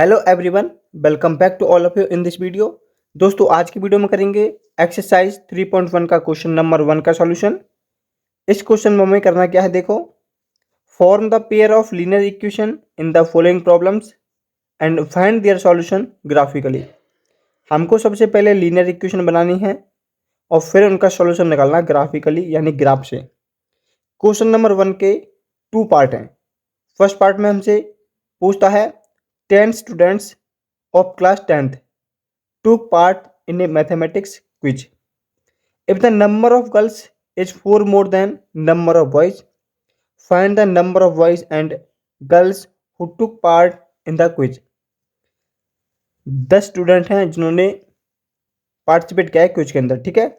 Hello everyone, welcome back to all of you in this video. दोस्तों, आज की video में करेंगे एक्सरसाइज 3.1 का क्वेश्चन नंबर 1 का सॉल्यूशन। इस क्वेश्चन में हमें करना क्या है, देखो। Form the pair of linear equation in the following problems and find their solution graphically. हमको सबसे पहले लीनियर इक्वेशन बनानी है और फिर उनका सॉल्यूशन निकालना ग्राफिकली यानी ग्राफ से। क्वेश्चन नंबर 1 के 2 पार्ट हैं। फर्स्ट पार्ट में हमसे पूछता है 10 students of class 10th took part in a mathematics quiz. If the number of girls is 4 more than number of boys, find the number of boys and girls who took part in the quiz. 10 student हैं जिन्होंने participate किया है quiz के अंदर, ठीक है।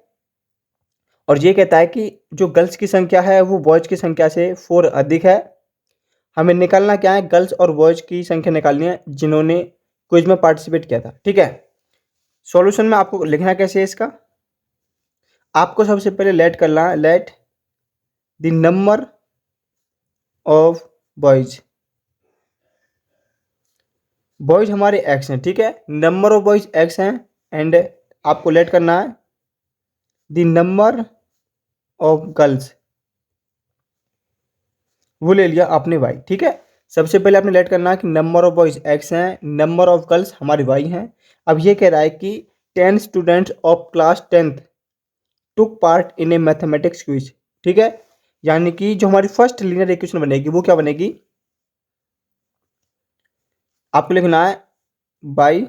और ये कहता है कि जो गर्ल्स की संख्या है वो बॉयज की संख्या से 4 अधिक है। हमें निकालना क्या है, गर्ल्स और बॉयज की संख्या निकालनी है जिन्होंने क्विज में पार्टिसिपेट किया था, ठीक है। सॉल्यूशन में आपको लिखना कैसे है इसका, आपको सबसे पहले लेट करना है, let the number of boys. Boys हमारे एक्स हैं, ठीक है। नंबर ऑफ बॉयज एक्स हैं एंड आपको लेट करना है द नंबर ऑफ गर्ल्स, वो ले लिया आपने वाई, ठीक है। सबसे पहले आपने लेट करना है कि नंबर ऑफ बॉयज एक्स हैं, नंबर ऑफ गर्ल्स हमारी वाई हैं। अब ये कह रहा है कि 10 students of class 10th took part in A mathematics quiz, ठीक है। यानी कि जो हमारी फर्स्ट लीनियर इक्वेशन बनेगी वो क्या बनेगी, आपको लिखना है बाय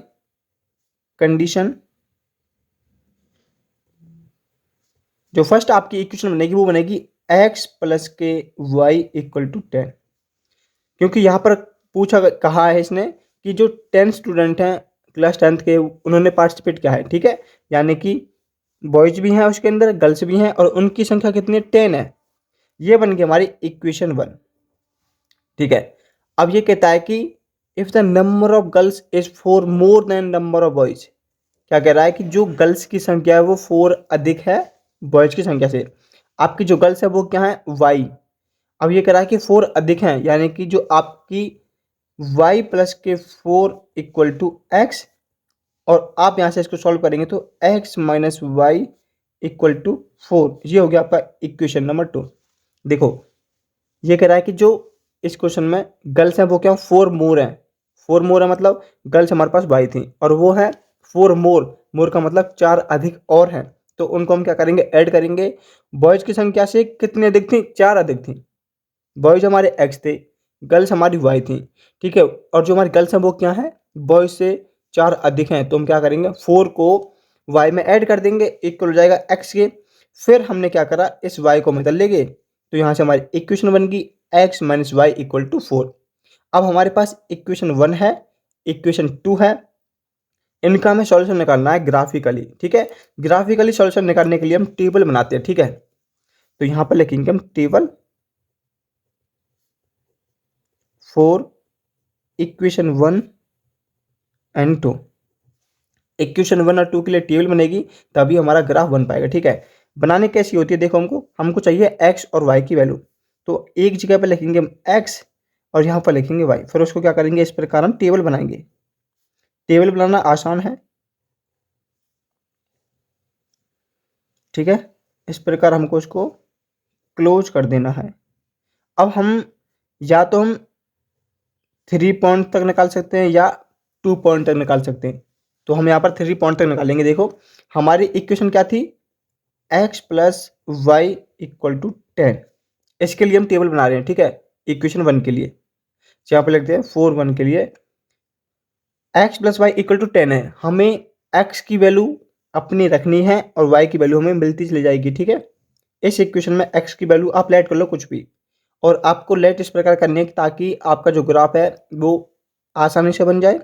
कंडीशन। जो फर्स्ट आपकी इक्वेशन बनेगी वो बनेगी x प्लस के वाई इक्वल टू 10, क्योंकि यहाँ पर कहा है इसने कि जो 10 स्टूडेंट हैं क्लास 10th के उन्होंने पार्टिसिपेट किया है, ठीक है। यानी कि बॉयज भी हैं उसके अंदर, गर्ल्स भी हैं और उनकी संख्या कितनी है, 10 है। ये बन गई हमारी इक्वेशन 1, ठीक है। अब ये कहता है कि if the number of girls is 4 more than number of boys, क्या कह रहा है कि जो गर्ल्स की संख्या है वो 4 अधिक है बॉयज की संख्या से। आपकी जो गर्ल्स है वो क्या है, वाई। अब ये कह रहा है कि 4 अधिक हैं, यानी कि जो आपकी वाई प्लस के 4 इक्वल टू एक्स, और आप यहाँ से इसको सॉल्व करेंगे तो X minus Y equal to 4। ये हो गया आपका इक्वेशन नंबर 2। देखो, ये कह रहा है कि जो इस क्वेश्चन में गर्ल्स हैं वो क्या, 4 मोर हैं। 4 मोर है मतलब गर्ल्स हमारे पास बाई थी और वो है 4 मोर, मोर का मतलब 4 अधिक और हैं, तो उनको हम क्या करेंगे, ऐड करेंगे। बॉयज की संख्या से कितने अधिक थी, 4 अधिक थी। बॉयज हमारे एक्स थे, गर्ल्स हमारी वाई थी, ठीक है। और जो हमारी गर्ल्स हैं वो क्या है, बॉयज से 4 अधिक हैं, तो हम क्या करेंगे, 4 को वाई में ऐड कर देंगे, इक्वल हो जाएगा एक्स के। फिर हमने क्या करा, इस वाई को में लेंगे, तो यहाँ से हमारी इक्वेशन बन गई X minus Y equal to 4। अब हमारे पास इक्वेशन 1 है, इक्वेशन 2 है, इनका हमें सॉल्यूशन निकालना है ग्राफिकली, ठीक है। ग्राफिकली सॉल्यूशन निकालने के लिए हम टेबल बनाते हैं, ठीक है। तो यहाँ पर लिखेंगे हम table for equation 1 and 2। Equation 1 और 2 के लिए टेबल बनेगी, तभी हमारा ग्राफ बन पाएगा, ठीक है। बनाने कैसी होती है, देखो, हमको चाहिए एक्स और वाई की वैल्यू, तो एक जगह पर लिखेंगे हम एक्स और यहाँ पर लिखेंगे वाई, फिर उसको क्या करेंगे, इस प्रकार हम टेबल बनाएंगे। टेबल बनाना आसान है, ठीक है। इस प्रकार हमको इसको क्लोज कर देना है। अब हम या तो हम 3 पॉइंट तक निकाल सकते हैं या 2 पॉइंट तक निकाल सकते हैं, तो हम यहाँ पर 3 पॉइंट तक निकालेंगे। देखो, हमारी इक्वेशन क्या थी, X plus Y equal to 10। इसके लिए हम टेबल बना रहे हैं, ठीक है, इक्वेशन 1 के लिए। यहाँ पर लिखते हैं 4 1 के लिए X plus Y equal to 10 है। हमें एक्स की वैल्यू अपनी रखनी है और वाई की वैल्यू हमें मिलती चली जाएगी, ठीक है। इस इक्वेशन में एक्स की वैल्यू आप लेट कर लो कुछ भी, और आपको लेट इस प्रकार करनी है ताकि आपका जो ग्राफ है वो आसानी से बन जाए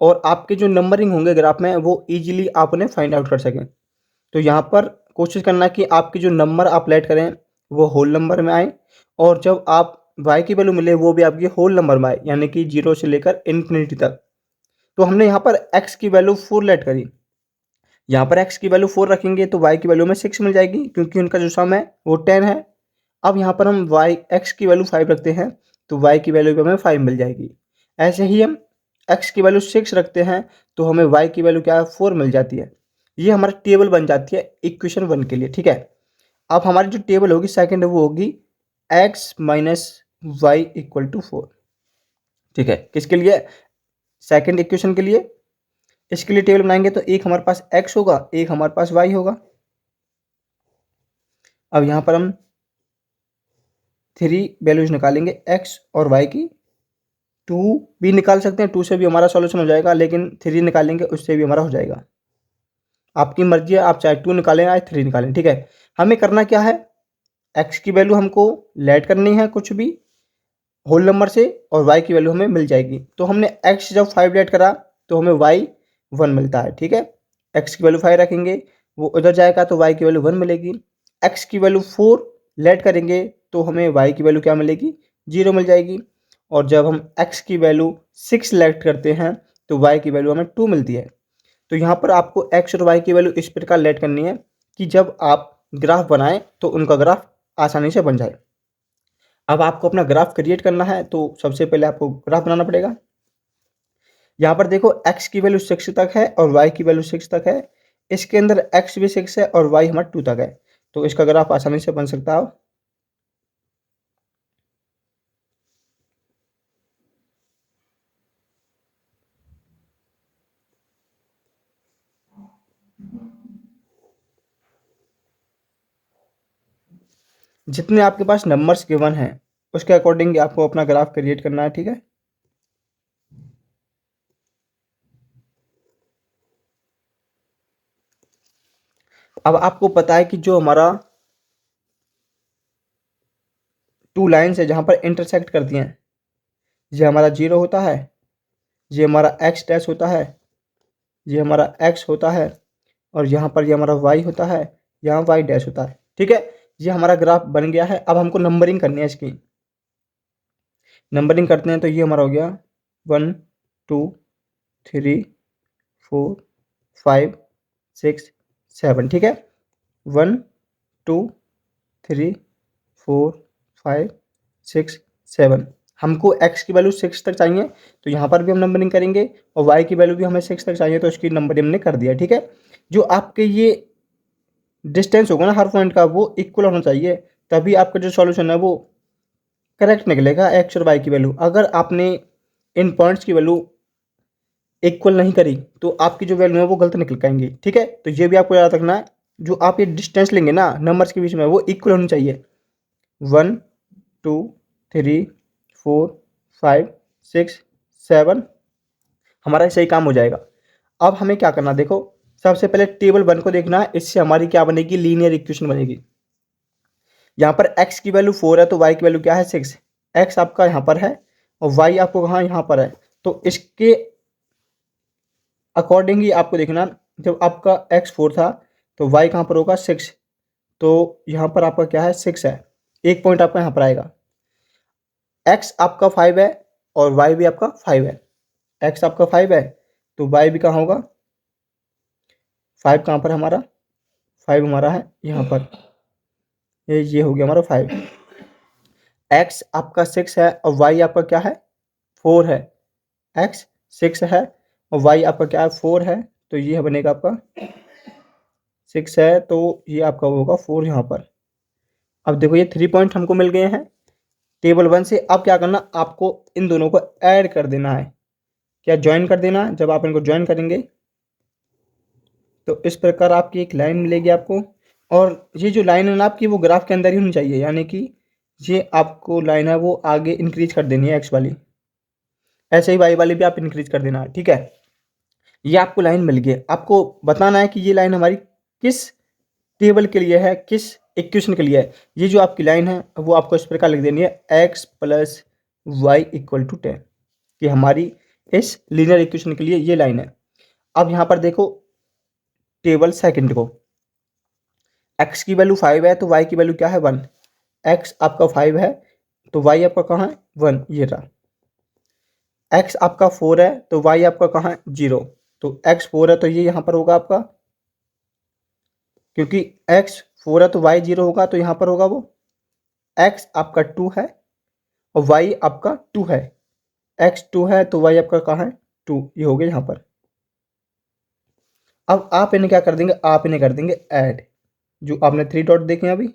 और आपके जो नंबरिंग होंगे ग्राफ में वो इजीली आप उन्हें फाइंड आउट कर सकें। तो यहाँ पर कोशिश करना कि आपके जो नंबर आप लेट करें वो होल नंबर में आए, और जब आप वाई की वैल्यू मिले वो भी आपकी होल नंबर में आए, यानी कि 0 से लेकर इन्फिनिटी तक। तो हमने यहाँ पर x की वैल्यू 4 लेट करी, यहाँ पर x की वैल्यू 4 रखेंगे तो y की वैल्यू में 6 मिल जाएगी, क्योंकि उनका जो सम है वो 10 है। अब यहाँ पर हम x की वैल्यू 5 रखते हैं तो y की वैल्यू भी हमें 5 मिल जाएगी। ऐसे ही हम x की वैल्यू 6 रखते हैं तो हमें y की वैल्यू क्या है 4 मिल जाती है। ये हमारी टेबल बन जाती है इक्वेशन 1 के लिए, ठीक है। अब हमारी जो टेबल होगी सेकंड वो होगी x minus Y equal to 4, ठीक है। किसके लिए? सेकंड इक्वेशन के लिए। इसके लिए टेबल बनाएंगे तो एक हमारे पास x होगा, एक हमारे पास y होगा। अब यहाँ पर हम 3 वैल्यूज निकालेंगे x और y की। 2 भी निकाल सकते हैं, 2 से भी हमारा सॉल्यूशन हो जाएगा, लेकिन 3 निकालेंगे उससे भी हमारा हो जाएगा। आपकी मर्जी है, आप चाहे 2 निकालें या 3 निकालें, ठीक है। हमें करना क्या है, x की वैल्यू हमको लेट करनी है कुछ भी होल नंबर से, और y की वैल्यू हमें मिल जाएगी। तो हमने x जब 5 लेट करा तो हमें y 1 मिलता है, ठीक है। x की वैल्यू 5 रखेंगे, वो उधर जाएगा तो y की वैल्यू 1 मिलेगी। x की वैल्यू 4 लेट करेंगे तो हमें y की वैल्यू क्या मिलेगी, 0 मिल जाएगी। और जब हम x की वैल्यू 6 लेट करते हैं तो y की वैल्यू हमें 2 मिलती है। तो यहाँ पर आपको x और y की वैल्यू इस प्रकार लेट करनी है कि जब आप ग्राफ बनाएं तो उनका ग्राफ आसानी से बन जाए। अब आपको अपना ग्राफ क्रिएट करना है तो सबसे पहले आपको ग्राफ बनाना पड़ेगा। यहाँ पर देखो x की वैल्यू 6 तक है और y की वैल्यू 6 तक है। इसके अंदर x भी 6 है और y हमारा 2 तक है, तो इसका ग्राफ आसानी से बन सकता है। जितने आपके पास नंबर्स गिवन हैं उसके अकॉर्डिंग आपको अपना ग्राफ क्रिएट करना है, ठीक है। अब आपको पता है कि जो हमारा 2 लाइन्स है जहाँ पर इंटरसेक्ट करती हैं, ये हमारा 0 होता है, ये हमारा x डैश होता है, ये हमारा x होता है, और यहाँ पर ये हमारा y होता है, यहाँ y डैश होता है, ठीक है। ये हमारा ग्राफ बन गया है। अब हमको नंबरिंग करनी है इसकी। नंबरिंग करते हैं तो ये हमारा हो गया 1 2 3 4 5 6 7, ठीक है। 1 2 3 4 5 6 7। हमको x की वैल्यू 6 तक चाहिए तो यहाँ पर भी हम नंबरिंग करेंगे, और y की वैल्यू भी हमें 6 तक चाहिए तो इसकी नंबरिंग हमने कर दिया, ठीक है। जो आपके ये डिस्टेंस होगा ना हर पॉइंट का, वो इक्वल होना चाहिए, तभी आपका जो सॉल्यूशन है वो करेक्ट निकलेगा x और y की वैल्यू। अगर आपने इन पॉइंट्स की वैल्यू इक्वल नहीं करी तो आपकी जो वैल्यू है वो गलत निकल पाएंगी, ठीक है। तो ये भी आपको याद रखना है, जो आप ये डिस्टेंस लेंगे ना नंबर्स के बीच में वो इक्वल होनी चाहिए। 1 2 3 4 5 6 7 हमारा सही काम हो जाएगा। अब हमें क्या करना, देखो सबसे पहले टेबल 1 को देखना है, इससे हमारी क्या बनेगी, लीनियर इक्वेशन बनेगी। यहाँ पर x की वैल्यू 4 है तो y की वैल्यू क्या है 6। x आपका यहाँ पर है और y आपको कहाँ यहाँ पर है, तो इसके अकॉर्डिंग ही आपको देखना। जब आपका x 4 था तो y कहाँ पर होगा 6, तो यहाँ पर आपका क्या है 6 है, एक पॉइंट आपका यहाँ पर आएगा। x आपका 5 है और y भी आपका 5 है। x आपका 5 है तो y भी कहाँ होगा 5, कहाँ पर हमारा 5 हमारा है यहाँ पर, ये हो गया हमारा 5। x आपका 6 है और y आपका क्या है 4 है। x 6 है और y आपका क्या है 4 है, तो ये बनेगा आपका 6 है तो ये आपका होगा 4 यहाँ पर। अब देखो ये 3 पॉइंट हमको मिल गए हैं टेबल 1 से। अब क्या करना, आपको इन दोनों को ऐड कर देना है। क्या ज्वाइन कर देना, जब आप इनको ज्वाइन करेंगे तो इस प्रकार आपकी एक लाइन मिलेगी आपको। और ये जो लाइन है ना आपकी वो ग्राफ के अंदर ही होनी चाहिए, यानी कि ये आपको लाइन है वो आगे इंक्रीज कर देनी है एक्स वाली, ऐसे ही वाई वाली भी आप इंक्रीज कर देना, ठीक है। ये आपको लाइन मिल गई, आपको बताना है कि ये लाइन हमारी किस टेबल के लिए है, किस इक्वेशन के लिए है। ये जो आपकी लाइन है वो आपको इस प्रकार लिख देनी है x plus Y equal to 10, कि हमारी इस लीनियर इक्वेशन के लिए ये लाइन है। अब यहाँ पर देखो टेबल सेकंड को, x की वैल्यू 5 है तो y की वैल्यू क्या है 1। x आपका 5 है तो y आपका कहाँ है 1, ये रहा। x आपका 4 है तो y आपका कहाँ है 0, तो x 4 है तो ये यहाँ पर होगा आपका, क्योंकि x 4 है तो y 0 होगा, तो यहाँ पर होगा वो। x आपका 2 है और y आपका 2 है, x 2 है तो y आपका कहाँ है 2 ये हो गया यहाँ पर। अब आप इन्हें क्या कर देंगे, आप इन्हें कर देंगे ऐड, जो आपने 3 डॉट देखे हैं अभी।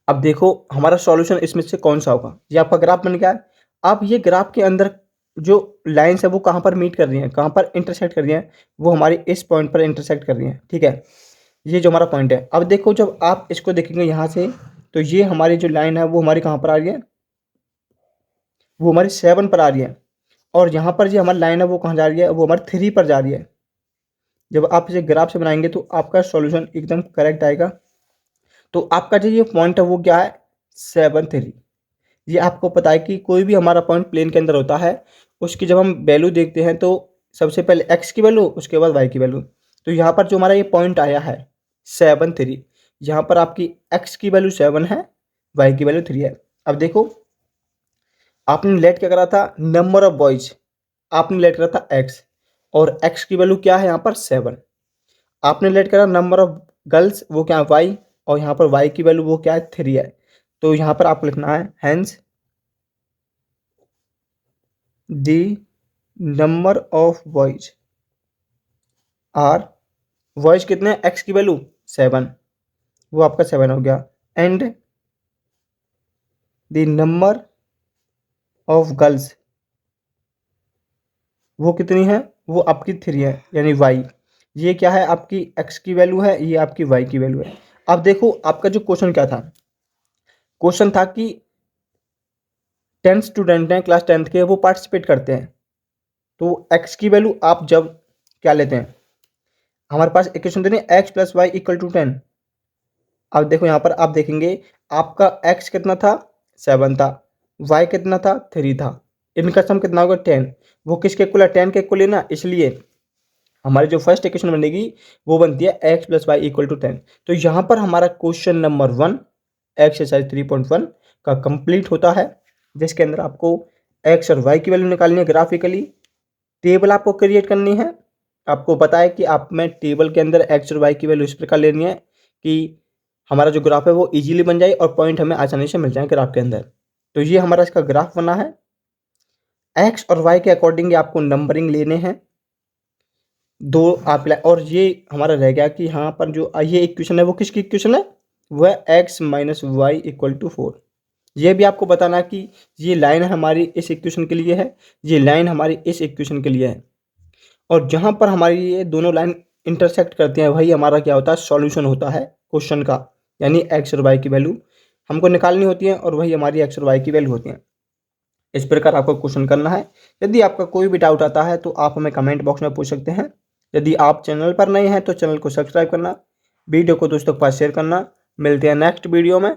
अब देखो हमारा सॉल्यूशन इसमें से कौन सा होगा, ये आपका ग्राफ बन गया है। अब ये ग्राफ के अंदर जो लाइन्स है वो कहाँ पर मीट कर रही हैं, कहाँ पर इंटरसेक्ट कर रही हैं, वो हमारी इस पॉइंट पर इंटरसेक्ट कर रही हैं, ठीक है। ये जो हमारा पॉइंट है, अब देखो जब आप इसको देखेंगे यहाँ से, तो ये हमारी जो लाइन है वो हमारी कहाँ पर आ रही है, वो हमारी 7 पर आ रही है। और यहाँ पर जो हमारी लाइन है वो कहाँ जा रही है, वो हमारी 3 पर जा रही है। जब आप इसे ग्राफ से बनाएंगे तो आपका सॉल्यूशन एकदम करेक्ट आएगा। तो आपका जो ये पॉइंट है वो क्या है, 7 3। ये आपको पता है कि कोई भी हमारा पॉइंट प्लेन के अंदर होता है, उसकी जब हम वैल्यू देखते हैं तो सबसे पहले एक्स की वैल्यू, उसके बाद वाई की वैल्यू। तो यहाँ पर जो हमारा ये पॉइंट आया है 7 3, यहाँ पर आपकी एक्स की वैल्यू 7 है, वाई की वैल्यू 3 है। अब देखो आपने लेट क्या करा था, नंबर ऑफ बॉयज आपने लेट करा था एक्स, और एक्स की वैल्यू क्या है यहाँ पर 7। आपने लेट करा नंबर ऑफ गर्ल्स, वो क्या है वाई, और यहाँ पर वाई की वैल्यू वो क्या है 3 है। तो यहाँ पर आपको लिखना है hence the number of boys are, boys कितने हैं, एक्स की वैल्यू 7, वो आपका 7 हो गया, and the number of girls वो कितनी है, वो आपकी 3 है, यानी वाई। ये क्या है, आपकी एक्स की वैल्यू है, ये आपकी वाई की वैल्यू है। अब देखो आपका जो क्वेश्चन क्या था, क्वेश्चन था कि 10 स्टूडेंट हैं क्लास 10th के, वो पार्टिसिपेट करते हैं। तो एक्स की वैल्यू आप जब क्या लेते हैं, हमारे पास इक्वेशन देनी X plus Y equal to 10। अब देखो यहाँ पर आप देखेंगे आपका एक्स कितना था, 7 था, वाई कितना था, 3 था, इनका सम कितना होगा 10। वो किसके इक्वल है, 10 के इक्वल है ना, इसलिए हमारी जो फर्स्ट इक्वेशन बनेगी वो बनती है X plus Y equal to 10। तो यहाँ पर हमारा क्वेश्चन नंबर 1 एक्सरसाइज 3.1 का कंप्लीट होता है, जिसके अंदर आपको एक्स और वाई की वैल्यू निकालनी है, ग्राफिकली टेबल आपको क्रिएट करनी है। आपको पता है कि आप में टेबल के अंदर एक्स और वाई की वैल्यू इस प्रकार लेनी है कि हमारा जो ग्राफ है वो इजीली बन जाए और पॉइंट हमें आसानी से मिल जाए ग्राफ के अंदर। तो ये हमारा इसका ग्राफ बना है। एक्स और वाई के अकॉर्डिंग आपको नंबरिंग लेने हैं, दो आप, और ये हमारा रह गया कि यहाँ पर जो ये इक्वेशन है वो किसकी इक्वेशन है, वो है X minus Y equal to 4। ये भी आपको बताना कि ये लाइन हमारी इस इक्वेशन के लिए है, ये लाइन हमारी इस इक्वेशन के लिए है, और जहाँ पर हमारी ये दोनों लाइन इंटरसेक्ट करती हैं वही हमारा क्या होता है, सॉल्यूशन होता है क्वेश्चन का। यानी एक्स और वाई की वैल्यू हमको निकालनी होती है और वही हमारी एक्स और वाई की वैल्यू होती है। इस प्रकार आपको क्वेश्चन करना है। यदि आपका कोई भी डाउट आता है तो आप हमें कमेंट बॉक्स में पूछ सकते हैं। यदि आप चैनल पर नए हैं तो चैनल को सब्सक्राइब करना, वीडियो को दोस्तों के पास शेयर करना। मिलते हैं नेक्स्ट वीडियो में।